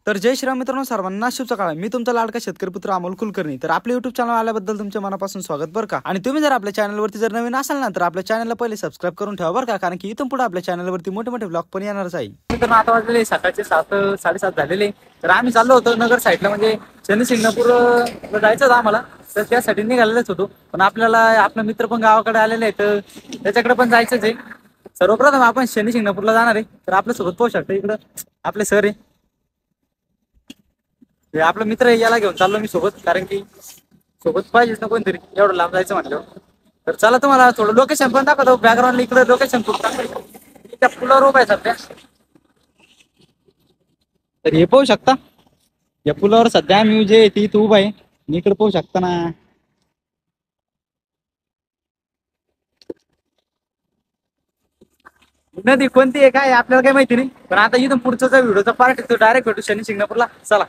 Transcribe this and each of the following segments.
तर जय श्रीराम मित्रांनो, सर्वांना शुभ सकाळ. मी तुमचा लाडका शेतकरी पुत्र अमोल कुलकर्णी. तर आपल्या युट्यूब चॅनल आल्याबद्दल तुमच्या मनापासून स्वागत बरं का. आणि तुम्ही जर आपल्या चॅनलवरती जर नवीन असाल ना, तर आपल्या चॅनलला पहिले सबस्क्राईब करून ठेवा बरं का, कारण की इथून पुढे आपल्या चॅनलवरती मोठे मोठे ब्लॉग पण येणारच आहे. मित्रांनो, आता वाजलेले सकाळचे 7:30 झालेले. तर आम्ही चाललो होतो नगर साईडला, म्हणजे शनी शिंगणापूर जायचं होतं आम्हाला. तर त्यासाठी निघालेलेच होतो, पण आपल्याला आपला मित्र पण गावाकडे आलेले आहेत, तर त्याच्याकडे पण जायचंच आहे. सर्वप्रथम आपण शनी शिंगणापूरला जाणार आहे. तर आपल्यासोबत पाहू शकता इकडं आपले सर आहे, आपला मित्र आहे, याला घेऊन चाललो मी सोबत, कारण की सोबत पाहिजेच ना कोणतरी, एवढं लांब जायचं म्हटलं. तर चला तुम्हाला थोडं लोकेशन पण दाखवतो. बॅकग्राऊंड इकडे लोकेशन खूप चांगलं, त्या पुलावर उभा आहे सध्या. तर हे पाहू शकता, या पुलावर सध्या मी जे ती इथं उभा आहे. इकडे पाहू शकता ना, नदी कोणती आहे काय आपल्याला काही माहिती नाही, पण आता इथून पुढचा जो व्हिडिओचा पार्ट आहे तो डायरेक्ट भेटू शनी शिंगणापूरला. चला.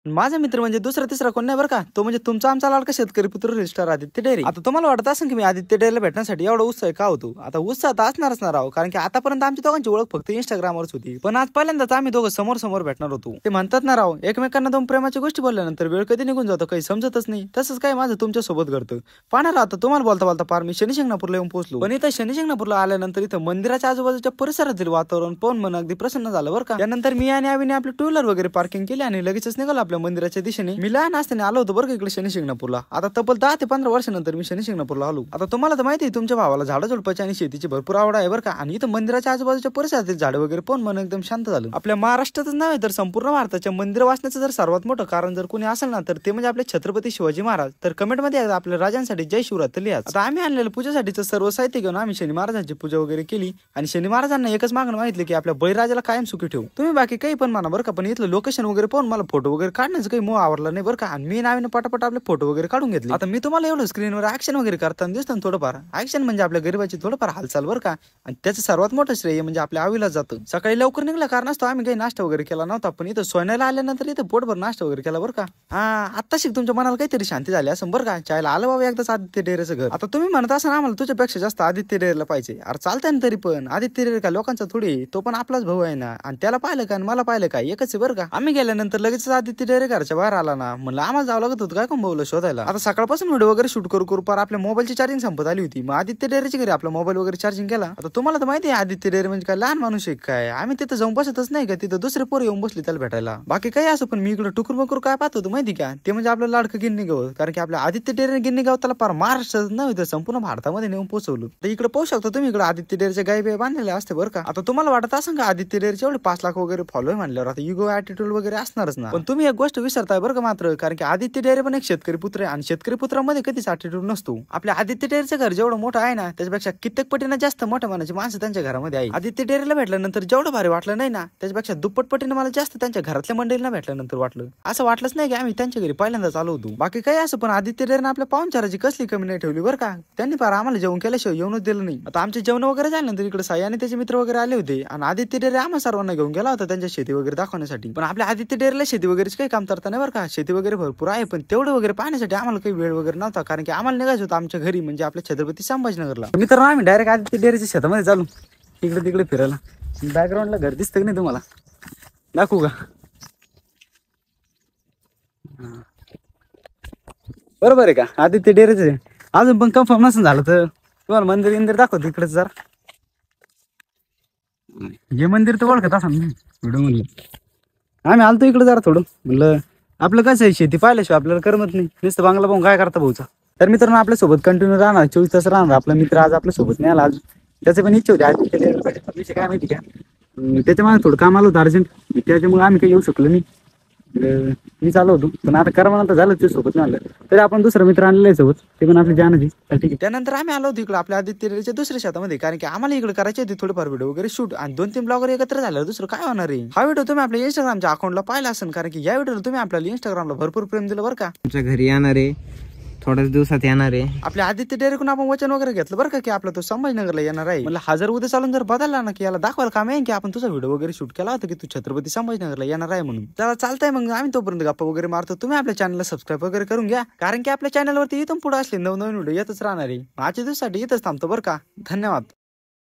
माझा मित्र म्हणजे दुसरा तिसरा कोण नाही बरं का, तो म्हणजे तुमचा आमचा लाडका शेतकरी पुत्र रजिस्टर आदित्य डेअरी. आता तुम्हाला वाटत असेल की मी आदित्य डेअरीला भेटण्यासाठी एवढा उत्साह का होतो. आता उत्साह तर असणारच ना राव, कारण की आतापर्यंत आमच्या दोघांची ओळख फक्त इंस्टाग्रामवरच होती, पण आज पहिल्यांदाच आम्ही दोघं समोर समोर भेटणार होतो. ते म्हणतात ना राव, एकमेकांना दोन प्रेमाच्या गोष्टी बोलल्यानंतर वेळ कधी निघून जातो काही समजतच नाही. तसंच काय माझं तुमच्या सोबत घडतं. पाहणार आता तुम्हाला बोलता बोलता पार मी शनी शिंगणापूरला येऊन पोहोचलो. पण इथं शनी शिंगणापूरला आल्यानंतर इथं मंदिराच्या आजूबाजूच्या परिसरातील वातावरण पाहून मन अगदी प्रसन्न झालं बरं का. त्यानंतर मी आणि आवीने आपली टू व्हीलर वगैरे पार्किंग केली आणि लगेचच निघालो आपल्या मंदिराच्या दिशेने. मी लहान असताना आलो होतो बरं का इकडे शनी शिंगणापूरला. आता तब्बल 10 ते 15 वर्षानंतर मी शनी शिंगणापूरला आलो. आता तुम्हाला तर माहिती आहे, तुमच्या भावाला झाडं झुडपाची आणि शेतीची भरपूर आवड आहे बरं का. आणि इथं मंदिराच्या आजूबाजूच्या परिसरातील झाडं वगैरे पाहून मन एकदम शांत झालं. आपल्या महाराष्ट्रातच नव्हे तर संपूर्ण भारताच्या मंदिर वाचण्याचं जर सर्वात मोठं कारण जर कोणी असेल ना, तर ते म्हणजे आपले छत्रपती शिवाजी महाराज. तर कमेंटमध्ये आपल्या राजांसाठी जय शिवरात्र लिहा. आता आम्ही आणलेलं पूजेसाठीचं सर्व साहित्य घेऊन आम्ही शनी महाराजांची पूजा वगैरे केली. आणि शनी महाराजांना एकच मागणं मागितलं की आपल्या बळीराजाला कायम सुखी ठेवू. तुम्ही बाकी काही पण म्हणा बरं का, पण इथलं लोकेशन वगैरे पाहून मला फोटो वगैरे काढण्याचं काही मोह आवडला नाही बरं का. आणि मी नावीने पटापट आपले फोटो वगैरे काढून घेतले. आता मी तुम्हाला एवढं स्क्रीनवर ऍक्शन वगैरे करताना दिसतं थोडंफार. ऍक्शन म्हणजे आपल्या गरीबाची थोडंफार हालचाल बरं का. आणि त्याचं सर्वात मोठं श्रेय म्हणजे आपल्या आवीला जातं. सकाळी लवकर निघाला कारणास्तव आम्ही काही नाश्ता वगैरे केला नव्हता, पण इथं सोन्याला आल्यानंतर इथं पोटभर नाश्ता वगैरे केला बरं का. आता शिक तुमच्या मनाला काहीतरी शांती झाली असं बरं का. चायला आलं बाबा एकदाच आदित्य डेअरीचं घर. आता तुम्ही म्हणत असाल आम्हाला तुझ्यापेक्षा जास्त आदित्य डेअरीला पाहिजे. अरे चालतंय ना, तरी पण आदित्य डेअरी का लोकांचा थोडी, तो पण आपलाच भाऊ आहे ना. आणि त्याला पाहिलं का आणि मला पाहिलं का एकच आहे बरं का. आम्ही गेल्यानंतर लगेच आदित्य डेअरी घरच्या बाहेर आला ना, म्हणलं आम्हाला जावं लागत होतं काय कोण भाऊला शोधायला. आता सकाळपासून व्हिडिओ वगैरे शूट करू पार आपल्या मोबाईलची चार्जिंग संपत आली होती. मग आदित्य डेअरीच्या घरी आपला मोबाईल वगैरे चार्जिंग केला. आता तुम्हाला तर माहिती आहे आदित्य डेअरी म्हणजे काय लहान माणूस आहे काय. आम्ही तिथं जाऊन बसतच नाही का, तिथं दुसरे पोर येऊन बसले त्याला भेटायला. बाकी काही असं, पण मी इकडे टुकर मकर काय पाहत होतो माहिती का, ते म्हणजे आपलं लाडकं गिन्नी गाव. कारण की आपल्या आदित्य डेअरी गिन्नी गाव त्याला पार महाराष्ट्रात नव्हे तर संपूर्ण भारतामध्ये नेऊन पोहोचवलं. तर इकडे पाहू शकता तुम्ही, इकडे आदित्य डेअरीच्या गाई बाई बांधलेल्या असते बरं का. आता तुम्हाला वाटत असं का आदित्य डेअरीचे एवढे 5 लाख वगैरे फॉलो म्हणल्यावर आता युगो ऍटिट्यूड वगैरे असणारच ना. पण तुम्ही एक गोष्ट विसरताय बरं का मात्र, कारण की आदित्य डेअरी पण एक शेतकरी पुत्र आहे आणि शेतकरी पुत्रामध्ये कधीच ऍटिट्यूड नसतो. आपल्या आदित्य डेअरीचं घर जेवढं मोठं आहे ना, त्याच्यापेक्षा कित्येक पटीने जास्त मोठ्या मनाची माणसं त्यांच्या घरामध्ये आहे. आदित्य डेअरीला भेटल्यानंतर जेवढं भारी वाटलं नाही ना, त्याच्यापेक्षा दुप्पट पटीने मला जास्त त्यांच्या घरातल्या मंडळींना भेटल्यानंतर वाटलं. असं वाटलंच नाही की आम्ही त्यांच्या घरी पहिल्यांदाच आलो होतो. बाकी काही असं, पण आदित्य डेअरीने आपल्या पाहुणचाराची कसली कमी नाही ठेवली बरं का. त्यांनी फार आम्हाला जेवण केल्याशिवाय येऊनच दिलं नाही. आता आमचे जेवण वगैरे झाल्यानंतर इकडे साई आणि त्याचे मित्र वगैरे आले होते आणि आदित्य डेअरी आम्हा सर्वांना घेऊन गेला होता त्यांच्या शेती वगैरे दाखवण्यासाठी. पण आपल्या आदित्य डेअरीला शेती वगैरेच काही काम करता नाही बरं का. शेती वगैरे भरपूर आहे, पण तेवढं वगैरे पाहण्यासाठी आम्हाला काही वेळ वगैरे नव्हता, कारण की आम्हाला निघायचं होतं आमच्या घरी, म्हणजे आपल्या छत्रपती संभाजीनगरला. मित्रांनो, आम्ही डायरेक्ट आदित्य डेअरीच्या शेतामध्ये चालू इकडे तिकडे फिरायला. बॅकग्राऊंडला घर दिसतं की नाही तुम्हाला, दाखवू का. बरोबर आहे का, आदित्य डेअरीच आहे. अजून पण कन्फर्म नसून झालं तर तुम्हाला मंदिर इंदिर दाखवतो इकडे जरा. हे मंदिर तर ओळखत असा व्हिडिओ म्हणलं. आम्ही आलतो इकडे जरा थोडं, म्हणलं आपलं कसं आहे, शेती पाहिल्याशिवाय आपल्याला करमत नाही. नुसतं बांगला पाहून काय करता भाऊचा. तर मित्रांनो, आपल्या सोबत कंटिन्यू राहणार 24 तास राहणार आपला मित्र. आज आपल्या सोबत नाही आला, आज त्याची पण इच्छा होती आज विषय काय माहिती का, त्याच्यामुळे थोडं काम आलं होतं अर्जंट, त्याच्यामुळे आम्ही काही येऊ शकलो नाही. मी चालू होतो, पण आता करमणा झालं ते सोबत नाही आलं, तरी आपण दुसरा मित्र आणलेला आहे सोबत, ते पण आपली जाणं. ठीक आहे. त्यानंतर आम्ही आलो होतो इकडे आपल्या आदित्य डेअरीच्या दुसऱ्या शेतामध्ये, कारण की आम्हाला इकडे करायचे होते थोडेफार व्हिडिओ वगैरे शूट. आणि 2-3 ब्लॉगर एकत्र झाल्यावर दुसरं काय होणार आहे. हा व्हिडिओ तुम्ही आपल्या इंस्टाग्रामच्या अकाउंटला पाहिला असेल, कारण की या व्हिडिओला तुम्ही आपल्याला इंस्टाग्रामला भरपूर प्रेम दिलं बरं का. तुमच्या घरी येणार आहे, थोड्याच दिवसात येणार आहे. आपल्या आदित्य डेअरीकडून आपण वचन वगैरे घेतलं बरं का, की आपला तो संभाजीनगरला येणार आहे. मला हजार उद्या चालून जर बदलला ना, की याला दाखवायला काम आहे की आपण तुझा व्हिडिओ वगैरे शूट केला होता की तू छत्रपती संभाजीनगरला येणार आहे म्हणून. त्याला चालतंय, मग आम्ही तोपर्यंत गप्पा वगैरे मारतो. तुम्ही आपल्या चॅनलला सबस्क्राईब वगैरे करून घ्या, कारण की आपल्या चॅनलवरती इथून पुढे असले नवनवीन व्हिडिओ येतच राहणार आहे. आजच्या दिवसासाठी इथंच थांबतो बरं का. धन्यवाद.